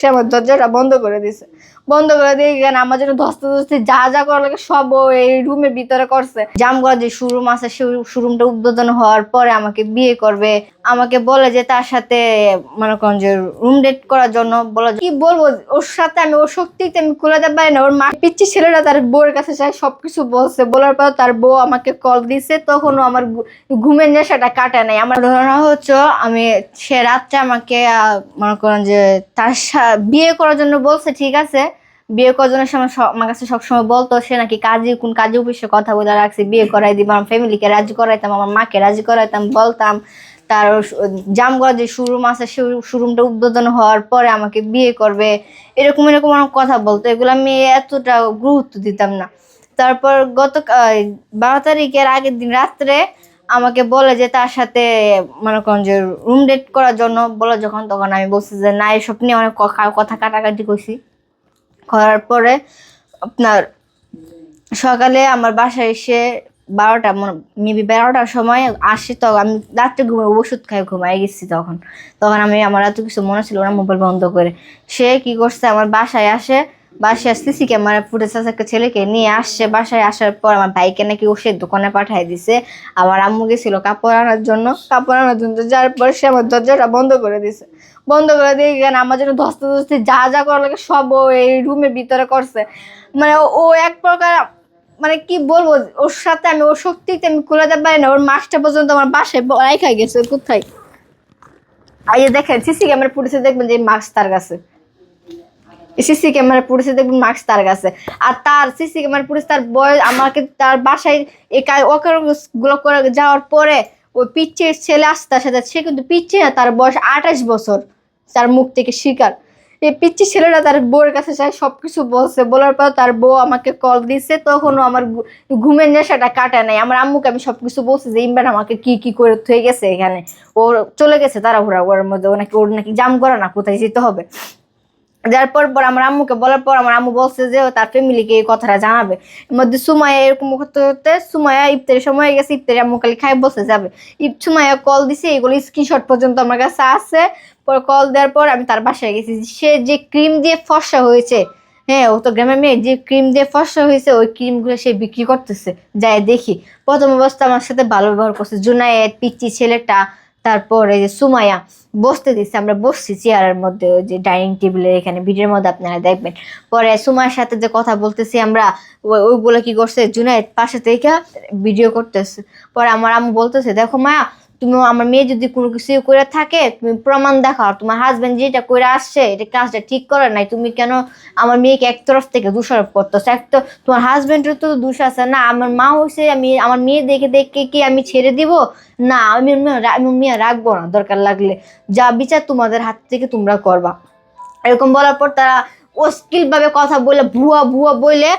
সে আমার দরজাটা বন্ধ করে দিছে। বন্ধ করে দিয়ে কেন আমার জন্য ধস্তে ধস্তে যা যা করা লাগে সব এই রুমের ভিতরে করছে। জামগড়া যে শোরুম আছে সেই শোরুমটা উদ্বোধন হওয়ার পরে আমাকে বিয়ে করবে। আমাকে বলে যে তার সাথে মনে করেন যে রুম ডেট করার জন্য বলে। কি বলবো, ওর সাথে আমি ওর শক্তিতে আমি খোলাতে পারি না। ওর মা পিচ্ছি ছেলেরা তার বউয়ের কাছে চাই, সবকিছু বলছে। বলার পর তার বউ আমাকে কল দিছে, তখনও আমার ঘুমের নেশাটা কাটে নাই। আমার ধারণা হচ্ছে আমি সে রাত্রে আমাকে মনে করেন যে তার বিয়ে করার জন্য বলছে। ঠিক আছে, বিয়ে করার জন্য আমার কাছে সবসময় বলতো সে নাকি কোন কাজে অফিসে কথা বলে রাখছে, বিয়ে করাই দিব। আমার ফ্যামিলিকে রাজি করাইতাম, আমার মাকে রাজি করাইতাম, বলতাম। তার জামগড়া যে শোরুম আছে সেই শোরুমটা উদ্বোধন হওয়ার পরে আমাকে বিয়ে করবে, এরকম এরকম অনেক কথা বলতো। এগুলো আমি এতটা গুরুত্ব দিতাম না। তারপর গত 12 তারিখের আগের দিন রাত্রে আমাকে বলে যে তার সাথে মনে করেন যে রুম ডেট করার জন্য বলে। তখন আমি বলছি যে না, এসব নিয়ে অনেক কথা কাটাকাটি করছি। করার পরে আপনার সকালে আমার বাসায় এসে 12টা মেবি 12টার সময় আসে। তখন আমি রাত্রে ওষুধ খাই ঘুমাই গেছি। তখন আমি আমার এত কিছু মনে ছিল না, মোবাইল বন্ধ করে। সে কি করছে, আমার বাসায় আসে। বাসায় সিসি ক্যামেরা ফুটেজ আছে, একটা ছেলেকে নিয়ে আসছে। বাসায় আসার পর আমার ভাইকে নাকি ওষুধ দোকানে পাঠিয়ে দিছে। আমার আম্মু গেছিল কাপড় আনার জন্য। যার পর সে আমার দরজাটা বন্ধ করে দিছে। বন্ধ করে দিয়ে কেন আমার জন্য ধস্তে ধস্তে যা যা করা লাগে সব এই রুমের ভিতরে করছে। মানে ও এক প্রকার, মানে কি বলবো, ওর সাথে আমি ওর শক্তিতে আমি খোলাতে পারি না। ওর মাসটা পর্যন্ত আমার বাসায় রাইখা গেছে। কোথায় এই দেখেন সিসি ক্যামেরা ফুটেছে, দেখবেন যে মাস্ক তার কাছে। সিসি ক্যামেরা পুলিশে দেখবেন মাস্ক তার কাছে। আর তার সিসি ক্যামেরা পুলিশ তার বয়স আমাকে তার বাসায় এই গুলো করে যাওয়ার পরে ওই পিচ্চির ছেলে আসছে তার সাথে। সে কিন্তু পিচ্ছি না, তার বয়স 28 বছর। তার মুখ থেকে স্বীকার। এই পিচ্ছি ছেলেরা তার বউয়ের কাছে চাই, সবকিছু বলছে। বলার পর তার বউ আমাকে কল দিছে, তখনও আমার ঘুমের নেশাটা কাটে নাই। আমার আম্মুকে আমি সবকিছু বলছি যে ইমরান আমাকে কি কি করে থয়ে গেছে এখানে। ওর চলে গেছে তাড়াহুড়া ওর মধ্যে। ওর নাকি জাম করা না, কোথায় যেতে হবে। যার পর আমার আম্মুকে বলার পর আমার আম্মু বলছে যে তার ফ্যামিলিকে এই কথাটা জানাবে। এর মধ্যে সুমাইয়া এরকম করতে করতে সুমাইয়া ইফতারের সময় হয়ে গেছে। ইফতারে আম্মু খালি খাই বসে যাবে। সুমাইয়া কল দিছে, এগুলো স্ক্রিনশট পর্যন্ত আমার কাছে আছে। পরে কল দেওয়ার পর আমি তার বাসায় গেছি। সে যে ক্রিম দিয়ে ফর্সা হয়েছে, হ্যাঁ ও তো গ্রামের মেয়ে, যে ক্রিম দিয়ে ফর্সা হয়েছে ওই ক্রিম গুলো সে বিক্রি করতেছে। যাই দেখি। প্রথম অবস্থা আমার সাথে ভালো ব্যবহার করছে জুনায়েদ, পিচ্চি ছেলেটা। তারপরে যে সুমাইয়া বসতে দিচ্ছে, আমরা বসছি চেয়ারের মধ্যে, ওই যে ডাইনিং টেবিলের এখানে, ভিডিওর মধ্যে আপনারা দেখবেন। পরে সুমাইয়ের সাথে যে কথা বলতেছি আমরা, ওইগুলো কি করছে জুনায়েদ পাশে থেকে ভিডিও করতেছে। পরে আমার আম্মু বলতেছে দেখো মায়া, তুমি আমার মেয়ে যদি কোনো কিছু করে থাকে তুমি প্রমাণ দেখাও। তোমার হাজবেন্ড যেটা করে আসছে এটা কাজটা ঠিক করে নাই, তুমি কেন আমার মেয়েকে একতরফ থেকে দোষারোপ করতেছো? এক তো তোমার হাজবেন্ডের তো দোষ আছে না। আমার মা হয়েছে, আমি আমার মেয়ে দেখে দেখে কি আমি ছেড়ে দিব? না, আমি মেয়ে রাখবো না। দরকার লাগলে যা বিচার তোমাদের হাত থেকে তোমরা করবা। এরকম বলার পর তারা অশ্লীল ভাবে কথা বলে, ভুয়া ভুয়া বলে